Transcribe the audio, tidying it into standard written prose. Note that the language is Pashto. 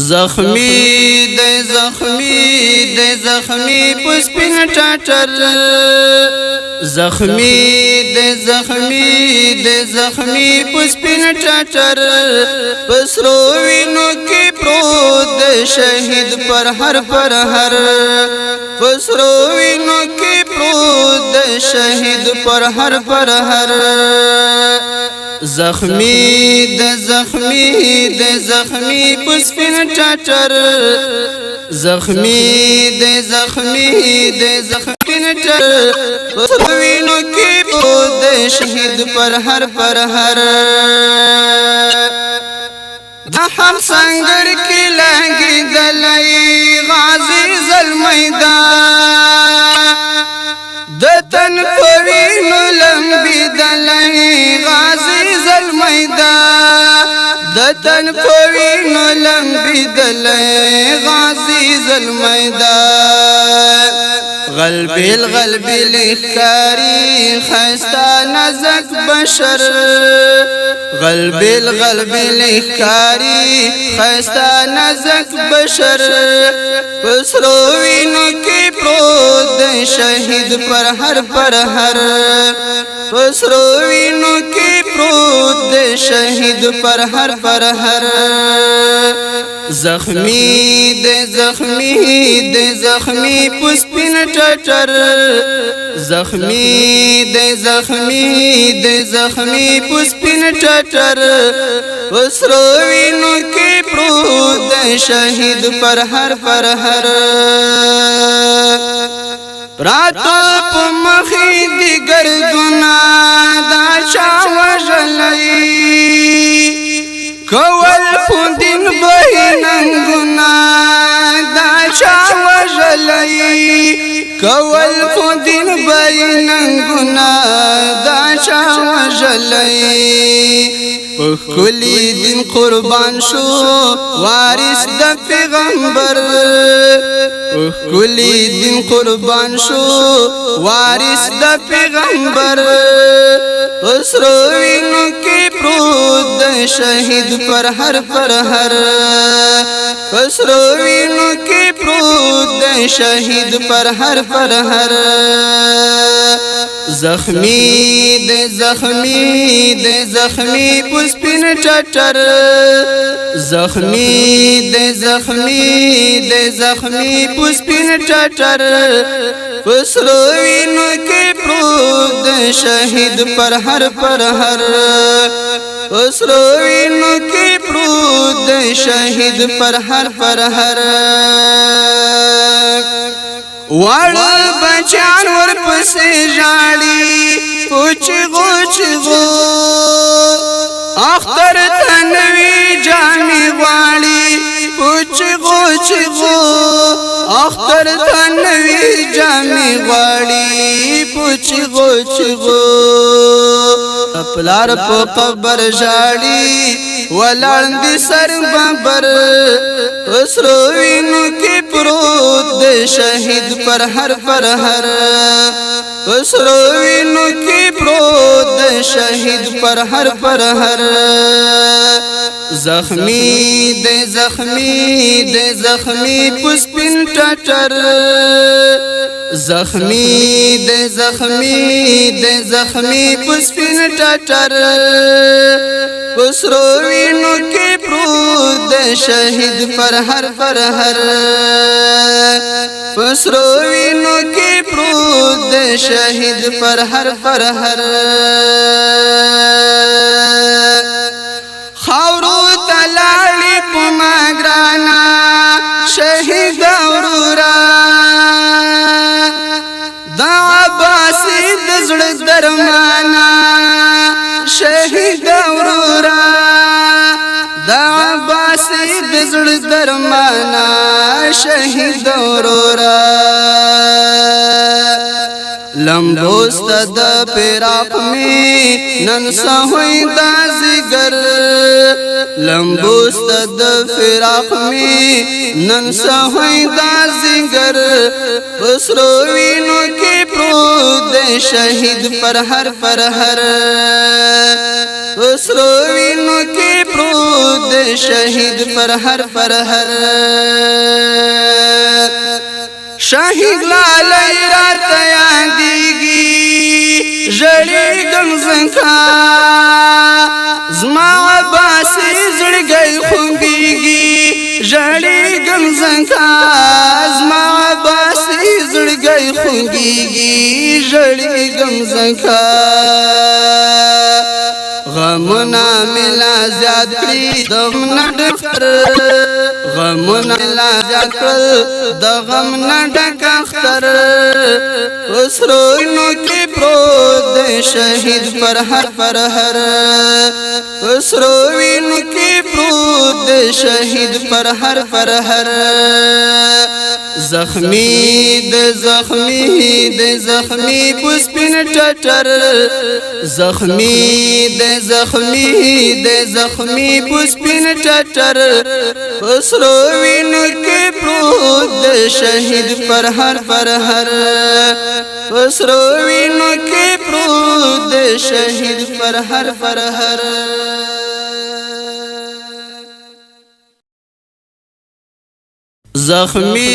زخمی د زخمی پسپین ټاټر زخمی د زخمی پسپین ټاټر پسرو وینو کې پروت شهید پر هر پسرو وینو کې پروت شهید پر هر زخمی د زخمی پسپین ټاټر زخمی د زخمی ټاټر وینو کې پروت شهید پر هر د هم سنگر کې لګي دلای غازی زلمیدان د تن پوینو لمبي دلای غازی زلمیدان د تن پوینو لمبي دلای غازی زلمیدان غلبي لخکاری خستا نزک بشر غلبي لخکاری خستا نزک بشر پسرو وینو کې پروت شهید پر هر پسرو وینو کې پروت شهید پر هر زخمی د زخمی پسپین ټاټر زخمی د زخمی پسپین ټاټر پسرو وینو کې پروت شهید پر هر پراتو په مخې د ګردونه دا چا وژلی کول پوندین بهننګونه دا چا وژلی کول پوندین بهننګونه دا چا وژلی کلی دین قربان شو وارث د پیغمبر کلی دین قربان شو وارث د پیغمبر پسرو وینو کې پروت شهید پر هر پسرو وینو کې پروت شهید پر هر زخمی د زخمی پسپین ټاټر زخمی د زخمی پسپین ټاټر پسرو وینو کې پروت شهید پر هر پسرو وینو کې پروت شهید پر هر وړ بچان ور پسې ژاړي پوچغو اختر تنوي جامي غواړي پوچغو اختر تنوي جامي غواړي پوچغو پلار په قبر ژاړي ولاند سر ببر پسرو وینو کې پروت شهید پر هر پسرو وینو کې پروت شهید پر هر زخمی د زخمی پسپین ټاټر زخمی د زخمی پسپین ټاټر پسرو وینو کې پروت شهید پر هر پسرو وینو کې پروت شهید پر هر خاورو تلاړي په ماګرانا شهید اورورا دا عباس د زړه درمانا شهید اورورا دا عباس د زړه درمانا شهید اورورا لمبوست د پیراق می نن سوي دا زګر لمبوست د فراق می نن سوي دا زګر پسرو وینو کې پروت شهید پر هر پسرو وینو کې پروت پروت دے شہید پر ہر شہید لالی رات یادیگی جڑی گم زنکا زما عباسی زڑگئی خوبیگی جڑی گم زنکا زما عباسی زڑگئی خوبیگی جڑی گم زنکا غمنا ملا زیاد کری دغمنا ڈکر غمنا ملا زیاد کر دغمنا ڈک اختر اس روینو کی پروت دے شہید پر ہر اس روینو کی پروت دے شہید پر ہر زخمی زخمی پسپن ٹٹر زخمی پسپن ٹٹر اس روینو کی پروت دے شہید پر ہر اس روینو کی پروت دے شہید پر ہر زخمی